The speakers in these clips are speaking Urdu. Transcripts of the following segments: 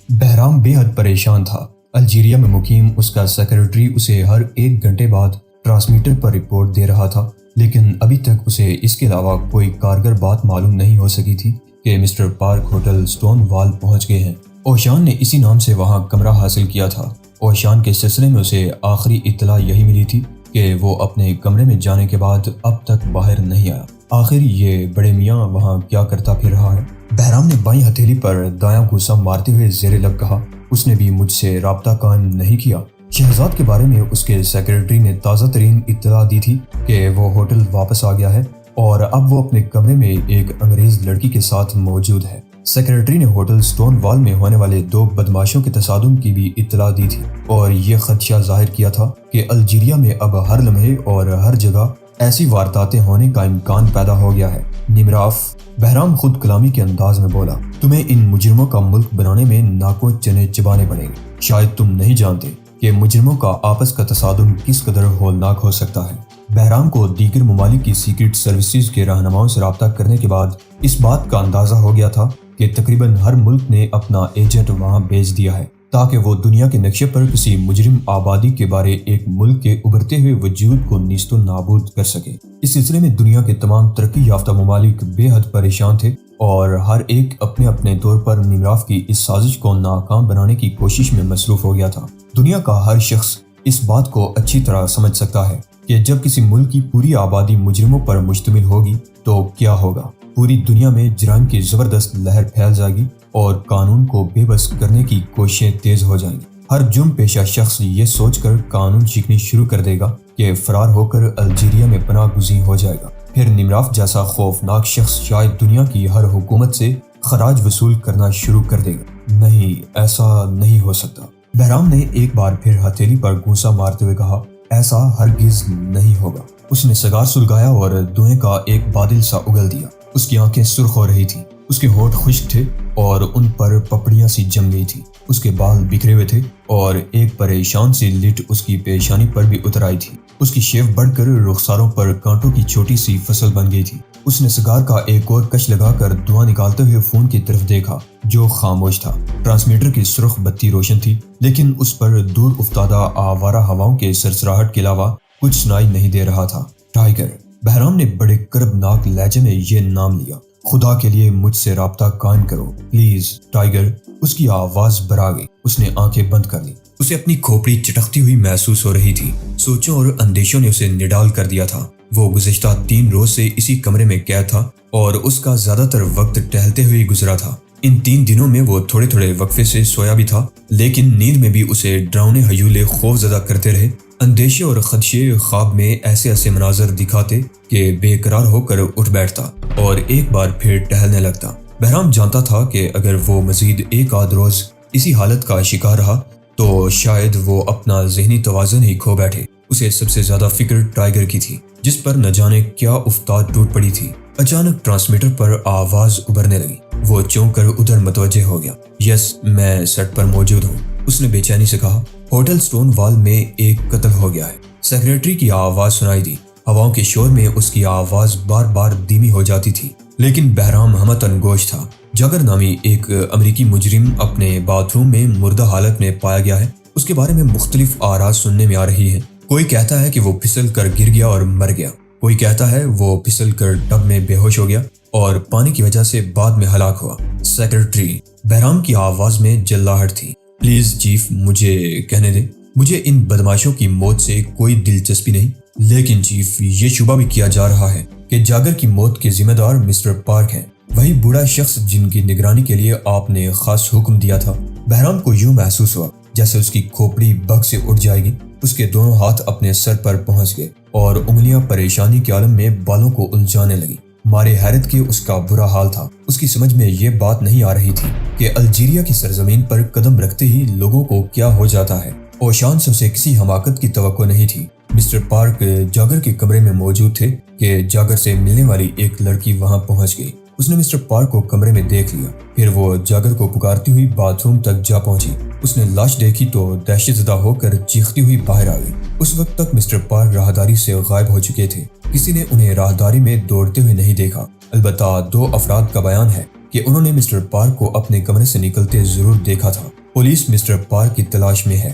بہرام بے حد پریشان تھا۔ الجیریا میں مقیم اس کا سیکرٹری اسے ہر 1 گھنٹے بعد ٹرانسمیٹر پر رپورٹ دے رہا تھا، لیکن ابھی تک اسے اس کے علاوہ کوئی کارگر بات معلوم نہیں ہو سکی تھی کہ مسٹر پارک ہوٹل سٹون وال پہنچ گئے ہیں۔ اوشان نے اسی نام سے وہاں کمرہ حاصل کیا تھا۔ اوشان کے سلسلے میں اسے آخری اطلاع یہی ملی تھی کہ وہ اپنے کمرے میں جانے کے بعد اب تک باہر نہیں آیا۔ آخر یہ بڑے میاں وہاں کیا کرتا پھر رہا ہے؟ بہرام نے بائیں ہتھیلی پر دایاں گھوسا مارتے ہوئے زیر لب کہا، اس نے بھی مجھ سے رابطہ قائم نہیں کیا۔ شہزاد کے بارے میں اس کے سیکرٹری نے تازہ ترین اطلاع دی تھی کہ وہ ہوٹل واپس آ گیا ہے اور اب وہ اپنے کمرے میں ایک انگریز لڑکی کے ساتھ موجود ہے۔ سیکرٹری نے ہوٹل سٹون وال میں ہونے والے 2 بدماشوں کے تصادم کی بھی اطلاع دی تھی اور یہ خدشہ ظاہر کیا تھا کہ الجیریا میں اب ہر لمحے اور ہر جگہ ایسی وارداتیں ہونے کا امکان پیدا ہو گیا ہے۔ نمراف، بہرام خود کلامی کے انداز میں بولا، تمہیں ان مجرموں کا ملک بنانے میں ناکوں چنے چبانے پڑیں گے۔ شاید تم نہیں جانتے کہ مجرموں کا آپس کا تصادم کس قدر ہولناک ہو سکتا ہے۔ بہرام کو دیگر ممالک کی سیکرٹ سروسز کے رہنماؤں سے رابطہ کرنے کے بعد اس بات کا اندازہ ہو گیا تھا کہ تقریباً ہر ملک نے اپنا ایجنٹ وہاں بھیج دیا ہے تاکہ وہ دنیا کے نقشے پر کسی مجرم آبادی کے بارے ایک ملک کے ابھرتے ہوئے وجود کو نیست و نابود کر سکے۔ اس سلسلے میں دنیا کے تمام ترقی یافتہ ممالک بے حد پریشان تھے اور ہر ایک اپنے اپنے طور پر نمراف کی اس سازش کو ناکام بنانے کی کوشش میں مصروف ہو گیا تھا۔ دنیا کا ہر شخص اس بات کو اچھی طرح سمجھ سکتا ہے کہ جب کسی ملک کی پوری آبادی مجرموں پر مشتمل ہوگی تو کیا ہوگا۔ پوری دنیا میں جرائم کی زبردست لہر پھیل جائے گی اور قانون کو بے بس کرنے کی کوششیں تیز ہو جائیں گی۔ ہر جرم پیشہ شخص یہ سوچ کر قانون سیکھنی شروع کر دے گا کہ فرار ہو کر الجیریا میں پناہ گزین ہو جائے گا۔ پھر نمراف جیسا خوفناک شخص شاید دنیا کی ہر حکومت سے خراج وصول کرنا شروع کر دے گا۔ نہیں، ایسا نہیں ہو سکتا۔ بہرام نے ایک بار پھر ہتھیلی پر گھونسا مارتے ہوئے کہا، ایسا ہرگز نہیں ہوگا۔ اس نے سگار سلگایا اور دھوئیں کا ایک بادل سا اگل دیا۔ اس کی آنکھیں سرخ ہو رہی تھیں، اس کے ہونٹ خشک تھے اور ان پر پپڑیاں سی جم گئی تھی۔ اس کے بال بکھرے ہوئے تھے اور ایک پریشان سی لٹ اس کی پیشانی پر بھی اتر آئی تھی۔ اس کی شیو بڑھ کر رخساروں پر کانٹوں کی چھوٹی سی فصل بن گئی تھی۔ اس نے سگار کا ایک اور کش لگا کر دھواں نکالتے ہوئے فون کی طرف دیکھا جو خاموش تھا۔ ٹرانسمیٹر کی سرخ بتی روشن تھی لیکن اس پر دور افتادہ آوارہ ہواؤں کے سرسراہٹ کے علاوہ کچھ سنائی نہیں دے رہا تھا۔ ٹائیگر، بہرام نے بڑے کربناک لہجے میں یہ نام لیا، خدا کے لیے مجھ سے رابطہ قائم کرو پلیز ٹائیگر۔ اس کی آواز بھرا گئی۔ اس نے آنکھیں بند کر لی۔ اسے اپنی کھوپڑی چٹکتی ہوئی محسوس ہو رہی تھی۔ سوچوں اور اندیشوں نے اسے نڈال کر دیا تھا۔ وہ گزشتہ 3 روز سے اسی کمرے میں قید تھا اور اس کا زیادہ تر وقت ٹہلتے ہوئے گزرا تھا۔ ان 3 دنوں میں وہ تھوڑے تھوڑے وقفے سے سویا بھی تھا لیکن نیند میں بھی اسے ڈراؤنے ہیولے خوف زدہ کرتے رہے۔ اندیشے اور خدشے خواب میں ایسے ایسے مناظر دکھاتے کہ بے قرار ہو کر اٹھ بیٹھتا اور ایک بار پھر ٹہلنے لگتا۔ بہرام جانتا تھا کہ اگر وہ مزید ایک آدھ روز اسی حالت کا شکار رہا تو شاید وہ اپنا ذہنی توازن ہی کھو بیٹھے۔ اسے سب سے زیادہ فکر ٹائیگر کی تھی جس پر نہ جانے کیا افتاد ٹوٹ پڑی تھی۔ اچانک ٹرانسمیٹر پر آواز ابھرنے لگی۔ وہ چونک کر ادھر متوجہ ہو گیا۔ یس، میں سیٹ پر موجود ہوں، اس نے بے چینی سے کہا۔ ہوٹل سٹون وال میں ایک قتل ہو گیا ہے، سیکرٹری کی آواز سنائی دی۔ ہواؤں کے شور میں اس کی آواز بار بار دھیمی ہو جاتی تھی لیکن بہرام ہمتن گوش تھا۔ جاگر نامی ایک امریکی مجرم اپنے باتھ روم میں مردہ حالت میں پایا گیا ہے۔ اس کے بارے میں مختلف آراء سننے میں آ رہی ہیں۔ کوئی کہتا ہے کہ وہ پھسل کر گر گیا اور مر گیا، کوئی کہتا ہے وہ پھسل کر ٹب میں بے ہوش ہو گیا اور پانی کی وجہ سے بعد میں ہلاک ہوا۔ سیکرٹری، بہرام کی آواز میں جلاہٹ تھی، پلیز چیف مجھے کہنے دیں، مجھے ان بدماشوں کی موت سے کوئی دلچسپی نہیں، لیکن چیف یہ شبہ بھی کیا جا رہا ہے کہ جاگر کی موت کے ذمہ دار مسٹر پارک ہیں، وہی بوڑھا شخص جن کی نگرانی کے لیے آپ نے خاص حکم دیا تھا۔ بہرام کو یوں محسوس ہوا جیسے اس کی کھوپڑی بگ سے اٹھ جائے گی۔ اس کے دونوں ہاتھ اپنے سر پر پہنچ گئے اور انگلیاں پریشانی کے عالم میں بالوں کو الجھانے لگی۔ مارے حیرت کے اس کا برا حال تھا۔ اس کی سمجھ میں یہ بات نہیں آ رہی تھی کہ الجیریا کی سرزمین پر قدم رکھتے ہی لوگوں کو کیا ہو جاتا ہے۔ اوشان سے اسے کسی حماقت کی توقع نہیں تھی۔ مسٹر پارک جاگر کے کمرے میں موجود تھے کہ جاگر سے ملنے والی ایک لڑکی وہاں پہنچ گئی۔ اس نے مسٹر پارک کو کمرے میں دیکھ لیا، پھر وہ جاگر کو پکارتی ہوئی باتھ روم تک جا پہنچی۔ اس نے لاش دیکھی تو دہشت زدہ ہو کر چیختی ہوئی باہر آ گئی۔ اس وقت تک مسٹر پارک راہداری سے غائب ہو چکے تھے۔ کسی نے انہیں راہداری میں دوڑتے ہوئے نہیں دیکھا، البتہ 2 افراد کا بیان ہے کہ انہوں نے مسٹر پارک کو اپنے کمرے سے نکلتے ضرور دیکھا تھا۔ پولیس مسٹر پارک کی تلاش میں ہے۔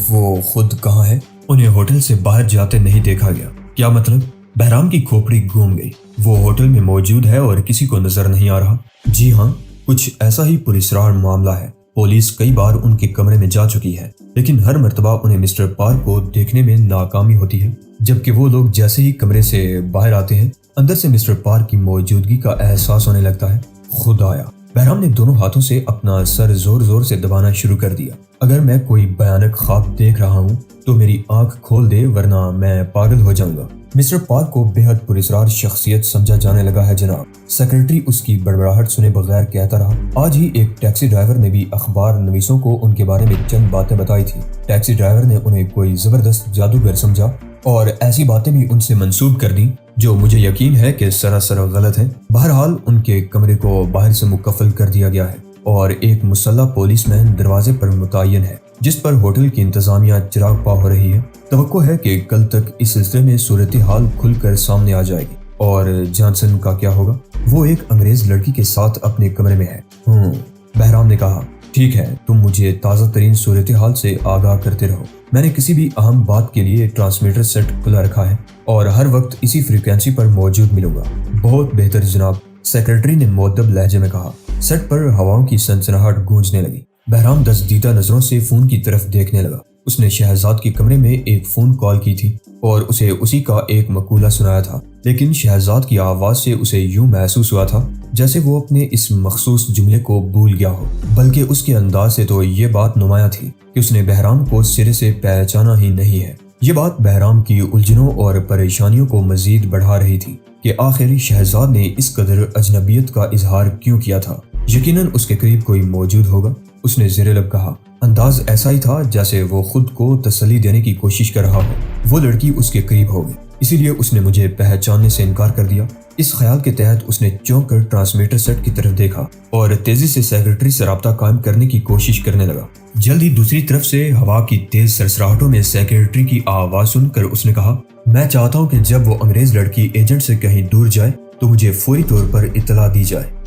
وہ خود کہاں ہے؟ انہیں ہوٹل سے باہر جاتے نہیں دیکھا گیا۔ کیا مطلب؟ بہرام کی کھوپڑی گھوم گئی۔ وہ ہوٹل میں موجود ہے اور کسی کو نظر نہیں آ رہا؟ جی ہاں، کچھ ایسا ہی پراسرار معاملہ ہے۔ پولیس کئی بار ان کے کمرے میں جا چکی ہے، لیکن ہر مرتبہ انہیں مسٹر پارک کو دیکھنے میں ناکامی ہوتی ہے، جبکہ وہ لوگ جیسے ہی کمرے سے باہر آتے ہیں اندر سے مسٹر پارک کی موجودگی کا احساس ہونے لگتا ہے۔ خدایا! بہرام نے دونوں ہاتھوں سے اپنا سر زور زور سے دبانا شروع کر دیا۔ اگر میں کوئی بھیانک خواب دیکھ رہا ہوں تو میری آنکھ کھول دے، ورنہ میں پاگل ہو جاؤں گا۔ مسٹر پارک کو بے حد پراسرار شخصیت سمجھا جانے لگا ہے جناب، سیکرٹری اس کی بڑبڑاہٹ سنے بغیر کہتا رہا۔ آج ہی ایک ٹیکسی ڈرائیور نے بھی اخبار نویسوں کو ان کے بارے میں چند باتیں بتائی تھی۔ ٹیکسی ڈرائیور نے انہیں کوئی زبردست جادوگر سمجھا اور ایسی باتیں بھی ان سے منسوب کر دیں جو مجھے یقین ہے کہ سراسر غلط ہیں۔ بہرحال ان کے کمرے کو باہر سے مقفل کر دیا گیا ہے اور ایک مسلح پولیس مین دروازے پر متعین ہے، جس پر ہوٹل کی انتظامیہ چراغ پا ہو رہی ہے۔ توقع ہے کہ کل تک اس سلسلے میں صورتحال کھل کر سامنے آ جائے گی۔ اور جانسن کا کیا ہوگا؟ وہ ایک انگریز لڑکی کے ساتھ اپنے کمرے میں ہے۔ بہرام نے کہا۔ ٹھیک ہے، تم مجھے تازہ ترین صورتحال سے آگاہ کرتے رہو۔ میں نے کسی بھی اہم بات کے لیے ٹرانسمیٹر سیٹ کھلا رکھا ہے اور ہر وقت اسی فریکوینسی پر موجود ملوں گا۔ بہت بہتر جناب، سیکرٹری نے مؤدب لہجے میں کہا۔ سیٹ پر ہواؤں کی سنسناہٹ گونجنے لگی۔ بہرام دزدیدہ نظروں سے فون کی طرف دیکھنے لگا۔ اس نے شہزاد کے کمرے میں ایک فون کال کی تھی اور اسے اسی کا ایک مقولہ سنایا تھا، لیکن شہزاد کی آواز سے اسے یوں محسوس ہوا تھا جیسے وہ اپنے اس مخصوص جملے کو بھول گیا ہو، بلکہ اس کے انداز سے تو یہ بات نمایاں تھی کہ اس نے بہرام کو سرے سے پہچانا ہی نہیں ہے۔ یہ بات بہرام کی الجھنوں اور پریشانیوں کو مزید بڑھا رہی تھی کہ آخر شہزاد نے اس قدر اجنبیت کا اظہار کیوں کیا تھا۔ یقیناً اس کے قریب کوئی موجود ہوگا، اس نے زیر لب کہا۔ انداز ایسا ہی تھا جیسے وہ خود کو تسلی دینے کی کوشش کر رہا ہو۔ وہ لڑکی اس کے قریب ہوگی، اسی لیے اس نے مجھے پہچاننے سے انکار کر دیا۔ اس خیال کے تحت اس نے چونک کر ٹرانسمیٹر سیٹ کی طرف دیکھا اور تیزی سے سیکرٹری سے رابطہ قائم کرنے کی کوشش کرنے لگا۔ جلد ہی دوسری طرف سے ہوا کی تیز سرسراہٹوں میں سیکرٹری کی آواز سن کر اس نے کہا، میں چاہتا ہوں کہ جب وہ انگریز لڑکی ایجنٹ سے کہیں دور جائے تو مجھے فوری طور پر اطلاع دی جائے۔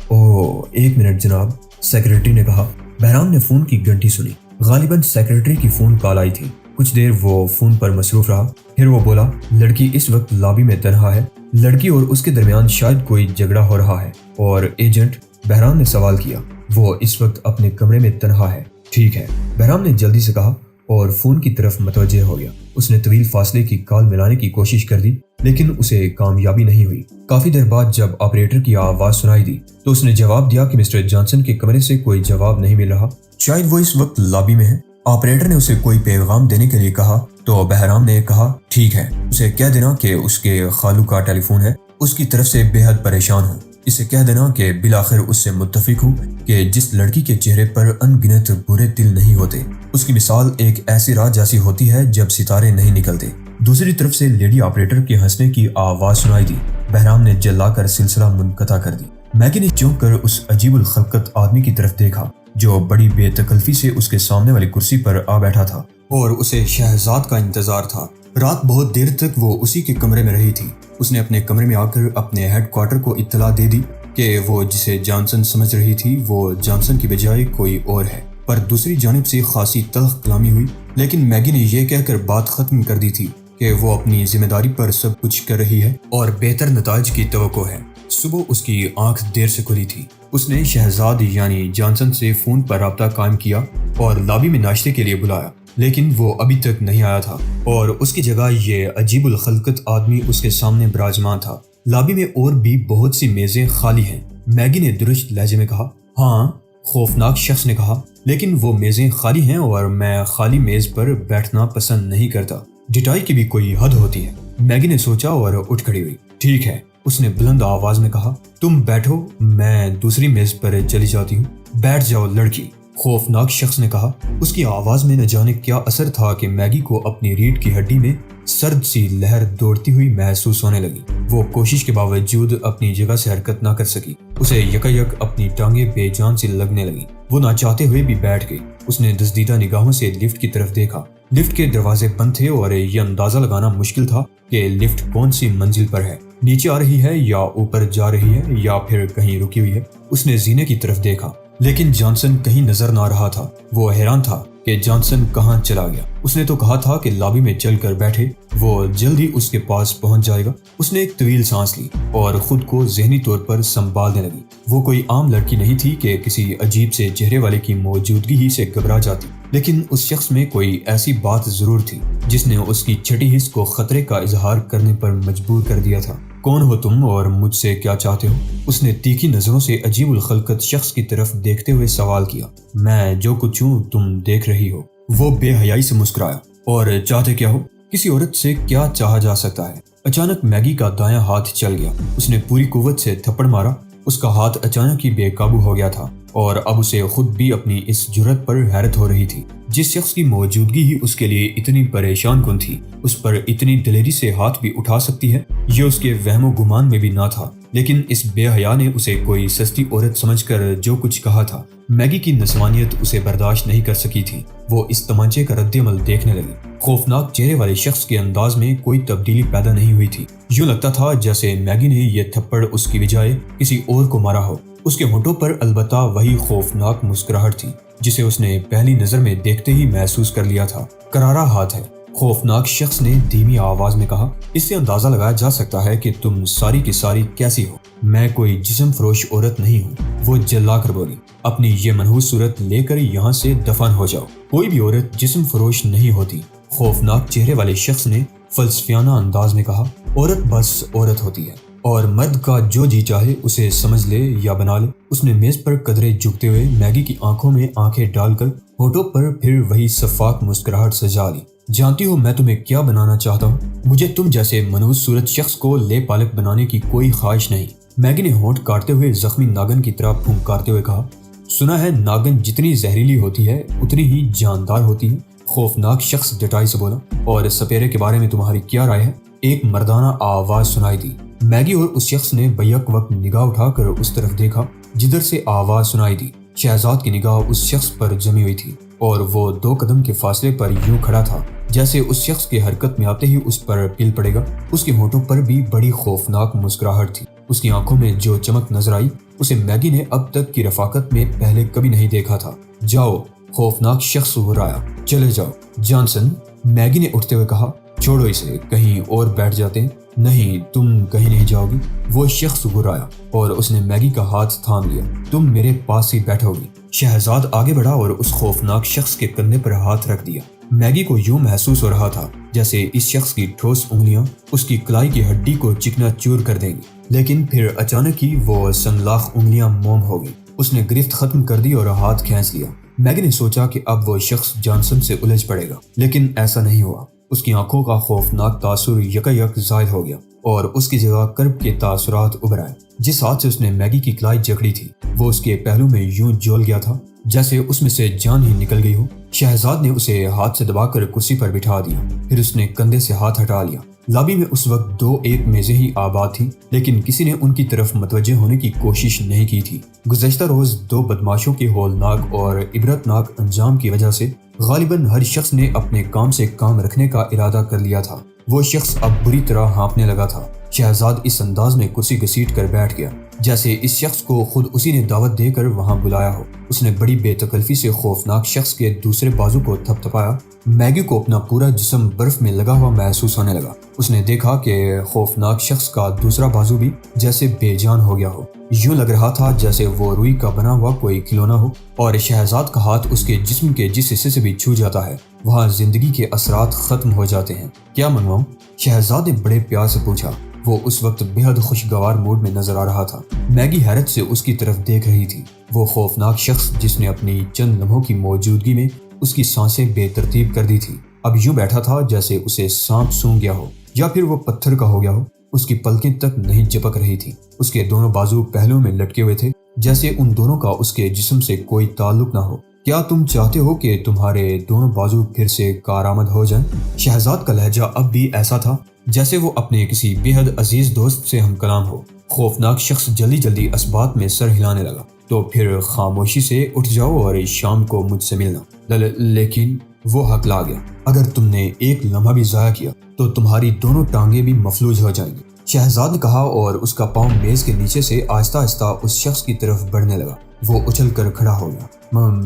ایک منٹ جناب، سیکرٹری نے کہا۔ بہرام نے فون کی گھنٹی سنی۔ غالباً سیکرٹری کی فون کال آئی تھی۔ کچھ دیر وہ فون پر مصروف رہا، پھر وہ بولا، لڑکی اس وقت لابی میں تنہا ہے۔ لڑکی اور اس کے درمیان شاید کوئی جھگڑا ہو رہا ہے۔ اور ایجنٹ؟ بہرام نے سوال کیا۔ وہ اس وقت اپنے کمرے میں تنہا ہے۔ ٹھیک ہے، بہرام نے جلدی سے کہا اور فون کی طرف متوجہ ہو گیا۔ اس نے طویل فاصلے کی کال ملانے کی کوشش کر دی، لیکن اسے کامیابی نہیں ہوئی۔ کافی دیر بعد جب آپریٹر کی آواز سنائی دی تو اس نے جواب دیا کہ مسٹر جانسن کے کمرے سے کوئی جواب نہیں مل رہا، شاید وہ اس وقت لابی میں ہے۔ آپریٹر نے اسے کوئی پیغام دینے کے لیے کہا تو بہرام نے کہا، ٹھیک ہے، اسے کہہ دینا کہ اس کے خالو کا ٹیلی فون ہے، اس کی طرف سے بے حد پریشان ہوں۔ اسے کہہ دینا کہ بالآخر اس سے متفق ہوں کہ جس لڑکی کے چہرے پر ان گنت برے دل نہیں ہوتے، اس کی مثال ایک ایسی رات جیسی ہوتی ہے جب ستارے نہیں نکلتے۔ دوسری طرف سے لیڈی آپریٹر کے ہنسنے کی آواز سنائی دی۔ بہرام نے جلا کر سلسلہ منقطع کر دی۔ میگی نے چونک کر اس عجیب الخلقت آدمی کی طرف دیکھا جو بڑی بے تکلفی سے اس کے سامنے والی کرسی پر آ بیٹھا تھا اور اسے شہزاد کا انتظار تھا۔ رات بہت دیر تک وہ اسی کے کمرے میں رہی تھی۔ اس نے اپنے کمرے میں آ کر اپنے ہیڈ کوارٹر کو اطلاع دے دی کہ وہ جسے جانسن سمجھ رہی تھی وہ جانسن کی بجائے کوئی اور ہے، پر دوسری جانب سے خاصی تلخ کلامی ہوئی، لیکن میگی نے یہ کہہ کر بات ختم کر دی تھی کہ وہ اپنی ذمہ داری پر سب کچھ کر رہی ہے اور بہتر نتائج کی توقع ہے۔ صبح اس کی آنکھ دیر سے کھلی تھی۔ اس نے شہزاد یعنی جانسن سے فون پر رابطہ قائم کیا اور لابی میں ناشتے کے لیے بلایا، لیکن وہ ابھی تک نہیں آیا تھا اور اس کی جگہ یہ عجیب الخلقت آدمی اس کے سامنے براجمان تھا۔ لابی میں اور بھی بہت سی میزیں خالی ہیں، میگی نے درست لہجے میں کہا۔ ہاں، خوفناک شخص نے کہا، لیکن وہ میزیں خالی ہیں اور میں خالی میز پر بیٹھنا پسند نہیں کرتا۔ ڈٹائی کی بھی کوئی حد ہوتی ہے، میگی نے سوچا اور اٹھ کھڑی ہوئی۔ ٹھیک ہے، اس نے بلند آواز میں کہا، تم بیٹھو، میں دوسری میز پر چلی جاتی ہوں۔ بیٹھ جاؤ لڑکی، خوفناک شخص نے کہا۔ اس کی آواز میں نہ جانے کیا اثر تھا کہ میگی کو اپنی ریڑھ کی ہڈی میں سرد سی لہر دوڑتی ہوئی محسوس ہونے لگی۔ وہ کوشش کے باوجود اپنی جگہ سے حرکت نہ کر سکی۔ اسے یکایک اپنی ٹانگیں بے جان سی لگنے لگی۔ وہ نہ چاہتے ہوئے بھی بیٹھ گئی۔ اس نے دزدیدہ نگاہوں سے لفٹ کی طرف دیکھا۔ لفٹ کے دروازے بند تھے اور یہ اندازہ لگانا مشکل تھا کہ لفٹ کون سی منزل پر ہے، نیچے آ رہی ہے یا اوپر جا رہی ہے یا پھر کہیں رکی ہوئی ہے۔ اس نے زینے کی طرف دیکھا لیکن جانسن کہیں نظر نہ رہا تھا۔ وہ حیران تھا کہ جانسن کہاں چلا گیا۔ اس نے تو کہا تھا کہ لابی میں چل کر بیٹھے، وہ جلد ہی اس کے پاس پہنچ جائے گا۔ اس نے ایک طویل سانس لی اور خود کو ذہنی طور پر سنبھالنے لگی۔ وہ کوئی عام لڑکی نہیں تھی کہ کسی عجیب سے چہرے والے کی موجودگی ہی سے گھبرا جاتی، لیکن اس شخص میں کوئی ایسی بات ضرور تھی جس نے اس کی چھٹی حس کو خطرے کا اظہار کرنے پر مجبور کر دیا تھا۔ کون ہو تم اور مجھ سے کیا چاہتے ہو؟ اس نے تیکھی نظروں سے عجیب الخلقت شخص کی طرف دیکھتے ہوئے سوال کیا۔ میں جو کچھ ہوں تم دیکھ رہی ہو۔ وہ بے حیائی سے مسکرایا۔ اور چاہتے کیا ہو؟ کسی عورت سے کیا چاہا جا سکتا ہے؟ اچانک میگی کا دایاں ہاتھ چل گیا۔ اس نے پوری قوت سے تھپڑ مارا۔ اس کا ہاتھ اچانک ہی بے قابو ہو گیا تھا اور اب اسے خود بھی اپنی اس جرأت پر حیرت ہو رہی تھی۔ جس شخص کی موجودگی ہی اس کے لیے اتنی پریشان کن تھی، اس پر اتنی دلیری سے ہاتھ بھی اٹھا سکتی ہے، یہ اس کے وہم و گمان میں بھی نہ تھا۔ لیکن اس بے حیا نے اسے کوئی سستی عورت سمجھ کر جو کچھ کہا تھا۔ میگی کی نسوانیت اسے برداشت نہیں کر سکی تھی۔ وہ اس تمانچے کا رد عمل دیکھنے لگی۔ خوفناک چہرے والے شخص کے انداز میں کوئی تبدیلی پیدا نہیں ہوئی تھی۔ یوں لگتا تھا جیسے میگی نے یہ تھپڑ اس کی بجائے کسی اور کو مارا ہو۔ اس کے ہونٹوں پر البتہ وہی خوفناک مسکراہٹ تھی جسے اس نے پہلی نظر میں دیکھتے ہی محسوس کر لیا تھا۔ کرارا ہاتھ ہے، خوفناک شخص نے دھیمی آواز میں کہا۔ اس سے اندازہ لگایا جا سکتا ہے کہ تم ساری کی ساری کیسی ہو۔ میں کوئی جسم فروش عورت نہیں ہوں، وہ جلا کر بولی۔ اپنی یہ منحوس صورت لے کر یہاں سے دفن ہو جاؤ۔ کوئی بھی عورت جسم فروش نہیں ہوتی، خوفناک چہرے والے شخص نے فلسفیانہ انداز میں کہا۔ عورت بس عورت ہوتی ہے اور مرد کا جو جی چاہے اسے سمجھ لے یا بنا لے۔ اس نے میز پر قدرے جھکتے ہوئے میگی کی آنکھوں میں آنکھیں ڈال کر ہونٹوں پر پھر وہی شفاف مسکراہٹ سجا لی۔ جانتی ہو میں تمہیں کیا بنانا چاہتا ہوں؟ مجھے تم جیسے منحوس صورت شخص کو لے پالک بنانے کی کوئی خواہش نہیں۔ میگی نے ہونٹ کاٹتے ہوئے زخمی ناگن کی طرح پھنکارتے ہوئے کہا۔ سنا ہے ناگن جتنی زہریلی ہوتی ہے اتنی ہی جاندار ہوتی ہے۔ خوفناک شخص ڈٹائی سے بولا۔ اور سپیرے کے بارے میں تمہاری کیا رائے ہے؟ ایک مردانہ آواز سنائی دی۔ میگی اور اس شخص نے بیک وقت نگاہ اٹھا کر اس طرف دیکھا جدھر سے آواز سنائی دی۔ شہزاد کی نگاہ اس شخص پر جمی ہوئی تھی اور وہ 2 قدم کے فاصلے پر یوں کھڑا تھا جیسے اس شخص کے حرکت میں آتے ہی اس پر پل پڑے گا۔ اس کے ہونٹوں پر بھی بڑی خوفناک مسکراہٹ تھی۔ اس کی آنکھوں میں جو چمک نظر آئی اسے میگی نے اب تک کی رفاقت میں پہلے کبھی نہیں دیکھا تھا۔ جاؤ، خوفناک شخص گھرایا۔ چلے جاؤ جانسن، میگی نے اٹھتے ہوئے کہا۔ چھوڑو اسے، کہیں اور بیٹھ جاتے ہیں۔ نہیں، تم کہیں نہیں جاؤ گی، وہ شخص گھرایا اور اس نے میگی کا ہاتھ تھام لیا۔ تم میرے پاس ہی بیٹھو گی۔ شہزاد آگے بڑھا اور اس خوفناک شخص کے کندھے پر ہاتھ رکھ دیا۔ میگی کو یوں محسوس ہو رہا تھا جیسے اس شخص کی ٹھوس انگلیاں اس کی کلائی کی ہڈی کو چکنا چور کر دیں گی، لیکن پھر اچانک ہی وہ سنلاخ انگلیاں موم ہو گئی۔ اس نے گرفت ختم کر دی اور ہاتھ کھینچ لیا۔ میگی نے سوچا کہ اب وہ شخص جانسن سے الجھ پڑے گا، لیکن ایسا نہیں ہوا۔ اس کی آنکھوں کا خوفناک تاثر یکایک زائد ہو گیا اور اس کی جگہ کرب کے تاثرات ابھر آئے۔ جس ہاتھ سے اس نے میگی کی کلائی جکڑی تھی وہ اس کے پہلو میں یوں جول گیا تھا جیسے اس میں سے جان ہی نکل گئی ہو۔ شہزاد نے اسے ہاتھ سے دبا کر کرسی پر بٹھا دیا، پھر اس نے کندھے سے ہاتھ ہٹا لیا۔ لابی میں اس وقت 2-1 میزیں ہی آباد تھیں، لیکن کسی نے ان کی طرف متوجہ ہونے کی کوشش نہیں کی تھی۔ گزشتہ روز 2 بدماشوں کے ہولناک اور عبرتناک انجام کی وجہ سے غالباً ہر شخص نے اپنے کام سے کام رکھنے کا ارادہ کر لیا تھا۔ وہ شخص اب بری طرح ہانپنے لگا تھا۔ شہزاد اس انداز میں کرسی گھسیٹ کر بیٹھ گیا جیسے اس شخص کو خود اسی نے دعوت دے کر وہاں بلایا ہو۔ اس نے بڑی بے تکلفی سے خوفناک شخص کے دوسرے بازو کو تھپ تھپایا۔ میگی کو اپنا پورا جسم برف میں لگا ہوا محسوس ہونے لگا۔ اس نے دیکھا کہ خوفناک شخص کا دوسرا بازو بھی جیسے بے جان ہو گیا ہو۔ یوں لگ رہا تھا جیسے وہ روئی کا بنا ہوا کوئی کھلونا ہو اور شہزاد کا ہاتھ اس کے جسم کے جس حصے سے بھی چھو جاتا ہے وہاں زندگی کے اثرات ختم ہو جاتے ہیں۔ کیا منواؤں؟ شہزاد نے بڑے پیار سے پوچھا۔ وہ اس وقت بے حد خوشگوار موڈ میں نظر آ رہا تھا۔ میگی حیرت سے اس کی طرف دیکھ رہی تھی۔ وہ خوفناک شخص جس نے اپنی چند لمحوں کی موجودگی میں اس کی سانسیں بے ترتیب کر دی تھی اب یوں بیٹھا تھا جیسے اسے سانپ سونگھ گیا ہو یا پھر وہ پتھر کا ہو گیا ہو۔ اس کی پلکیں تک نہیں چپک رہی تھی۔ اس کے دونوں بازو پہلوؤں میں لٹکے ہوئے تھے جیسے ان دونوں کا اس کے جسم سے کوئی تعلق نہ ہو۔ کیا تم چاہتے ہو کہ تمہارے دونوں بازو پھر سے کارآمد ہو جائیں؟ شہزاد کا لہجہ اب بھی ایسا تھا جیسے وہ اپنے کسی بے حد عزیز دوست سے ہم کلام ہو۔ خوفناک شخص جلدی جلدی اسبات میں سر ہلانے لگا۔ تو پھر خاموشی سے اٹھ جاؤ اور شام کو مجھ سے ملنا۔ لیکن وہ ہکلا گیا۔ اگر تم نے ایک لمحہ بھی ضائع کیا تو تمہاری دونوں ٹانگیں بھی مفلوج ہو جائیں گی، شہزاد نے کہا، اور اس کا پاؤں میز کے نیچے سے آہستہ آہستہ اس شخص کی طرف بڑھنے لگا۔ وہ اچھل کر کھڑا ہو گیا۔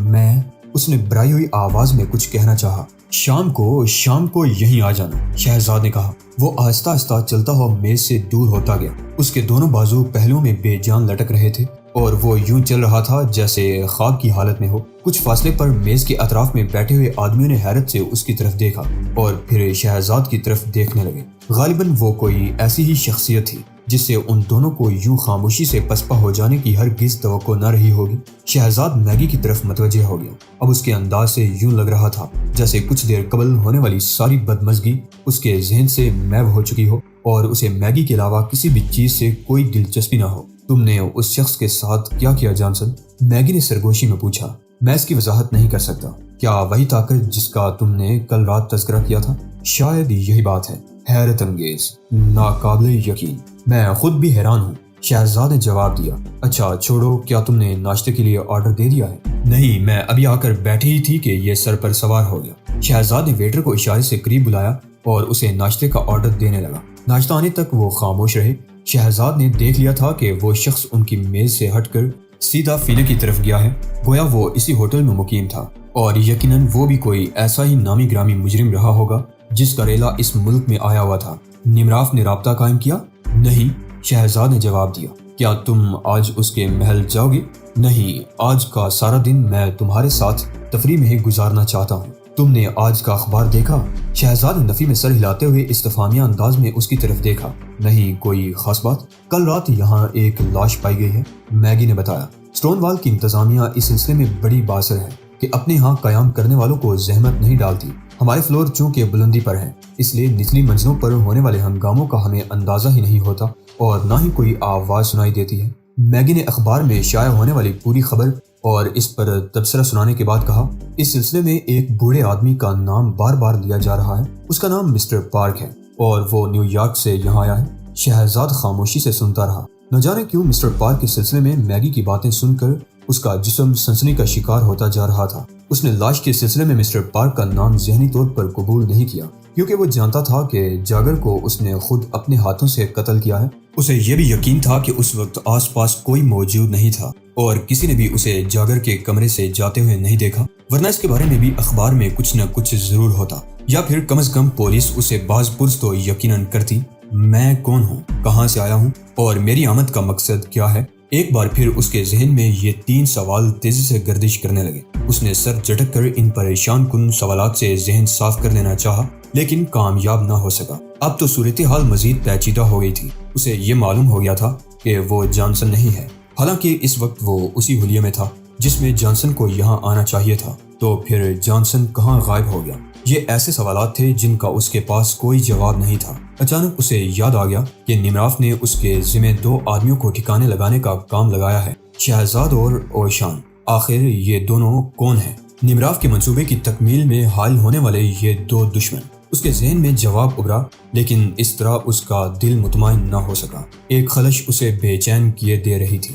میں اس نے بھرائی ہوئی آواز میں کچھ کہنا چاہا۔ شام کو یہیں آ جانا، شہزاد نے کہا۔ وہ آہستہ آہستہ چلتا ہوا میز سے دور ہوتا گیا۔ اس کے دونوں بازو پہلوؤں میں بے جان لٹک رہے تھے اور وہ یوں چل رہا تھا جیسے خواب کی حالت میں ہو۔ کچھ فاصلے پر میز کے اطراف میں بیٹھے ہوئے آدمیوں نے حیرت سے اس کی طرف دیکھا اور پھر شہزاد کی طرف دیکھنے لگے۔ غالباً وہ کوئی ایسی ہی شخصیت تھی جس سے ان دونوں کو یوں خاموشی سے پسپا ہو جانے کی ہرگز توقع نہ رہی ہوگی۔ شہزاد میگی کی طرف متوجہ ہو گیا۔ اب اس کے انداز سے یوں لگ رہا تھا جیسے کچھ دیر قبل ہونے والی ساری بدمزگی اس کے ذہن سے محو ہو چکی ہو اور اسے میگی کے علاوہ کسی بھی چیز سے کوئی دلچسپی نہ ہو۔ تم نے اس شخص کے ساتھ کیا کیا جانسن؟ میگی نے سرگوشی میں پوچھا۔ میں اس کی وضاحت نہیں کر سکتا۔ کیا وہی طاقت جس کا تم نے کل رات تذکرہ کیا تھا؟ شاید یہی بات ہے۔ حیرت انگیز، ناقابل یقین، میں خود بھی حیران ہوں، شہزاد نے جواب دیا۔ اچھا چھوڑو، کیا تم نے ناشتے کے لیے آرڈر دے دیا ہے؟ نہیں، میں ابھی آ کر بیٹھی ہی تھی کہ یہ سر پر سوار ہو گیا۔ شہزاد نے ویٹر کو اشارے سے قریب بلایا اور اسے ناشتے کا آرڈر دینے لگا۔ ناشتہ آنے تک وہ خاموش رہے۔ شہزاد نے دیکھ لیا تھا کہ وہ شخص ان کی میز سے ہٹ کر سیدھا فیلے کی طرف گیا ہے، گویا وہ اسی ہوٹل میں مقیم تھا اور یقیناً وہ بھی کوئی ایسا ہی نامی گرامی مجرم رہا ہوگا جس کا ریلا اس ملک میں آیا ہوا تھا۔ نمراف نے رابطہ قائم کیا؟ نہیں، شہزاد نے جواب دیا۔ کیا تم آج اس کے محل جاؤ گے؟ نہیں، آج کا سارا دن میں تمہارے ساتھ تفریح میں ہی گزارنا چاہتا ہوں۔ تم نے آج کا اخبار دیکھا؟ شہزاد نے نفی میں سر ہلاتے ہوئے استفہامیہ انداز میں اس کی طرف دیکھا۔ نہیں، کوئی خاص بات؟ کل رات یہاں ایک لاش پائی گئی ہے، میگی نے بتایا۔ اسٹون وال کی انتظامیہ اس سلسلے میں بڑی باثر ہے کہ اپنے ہاں قیام کرنے والوں کو زحمت نہیں ڈالتی۔ ہمارے فلور چونکہ بلندی پر ہیں، اس لیے نچلی منزلوں پر ہونے والے ہنگاموں کا ہمیں اندازہ ہی نہیں ہوتا اور نہ ہی کوئی آواز سنائی دیتی ہے۔ میگی نے اخبار میں شائع ہونے والی پوری خبر اور اس پر تبصرہ سنانے کے بعد کہا، اس سلسلے میں ایک بوڑھے آدمی کا نام بار بار لیا جا رہا ہے۔ اس کا نام مسٹر پارک ہے اور وہ نیو یارک سے یہاں آیا ہے۔ شہزاد خاموشی سے سنتا رہا۔ نہ جانے کیوں مسٹر پارک کے سلسلے میں میگی کی باتیں سن کر اس کا جسم سنسنی کا شکار ہوتا جا رہا تھا۔ اس نے لاش کے سلسلے میں مسٹر پارک کا نام ذہنی طور پر قبول نہیں کیا کیونکہ وہ جانتا تھا کہ جاگر کو اس نے خود اپنے ہاتھوں سے قتل کیا ہے۔ اسے یہ بھی یقین تھا کہ اس وقت آس پاس کوئی موجود نہیں تھا اور کسی نے بھی اسے جاگر کے کمرے سے جاتے ہوئے نہیں دیکھا، ورنہ اس کے بارے میں بھی اخبار میں کچھ نہ کچھ ضرور ہوتا، یا پھر کم از کم پولیس اسے باز پرس تو یقیناً کرتی۔ میں کون ہوں، کہاں سے آیا ہوں اور میری آمد کا مقصد کیا ہے؟ ایک بار پھر اس کے ذہن میں یہ 3 سوال تیزی سے گردش کرنے لگے۔ اس نے سر جھٹک کر ان پریشان کن سوالات سے ذہن صاف کر لینا چاہا لیکن کامیاب نہ ہو سکا۔ اب تو صورتحال مزید پیچیدہ ہو گئی تھی۔ اسے یہ معلوم ہو گیا تھا کہ وہ جانسن نہیں ہے، حالانکہ اس وقت وہ اسی حلیے میں تھا جس میں جانسن کو یہاں آنا چاہیے تھا۔ تو پھر جانسن کہاں غائب ہو گیا؟ یہ ایسے سوالات تھے جن کا اس کے پاس کوئی جواب نہیں تھا۔ اچانک اسے یاد آ گیا کہ نمراف نے اس کے ذمہ 2 آدمیوں کو ٹھکانے لگانے کا کام لگایا ہے، شہزاد اور اوشان۔ آخر یہ دونوں کون ہیں؟ نمراف کے منصوبے کی تکمیل میں حائل ہونے والے یہ 2 دشمن۔ اس کے ذہن میں جواب ابھرا لیکن اس طرح اس کا دل مطمئن نہ ہو سکا۔ ایک خلش اسے بے چین کیے دے رہی تھی۔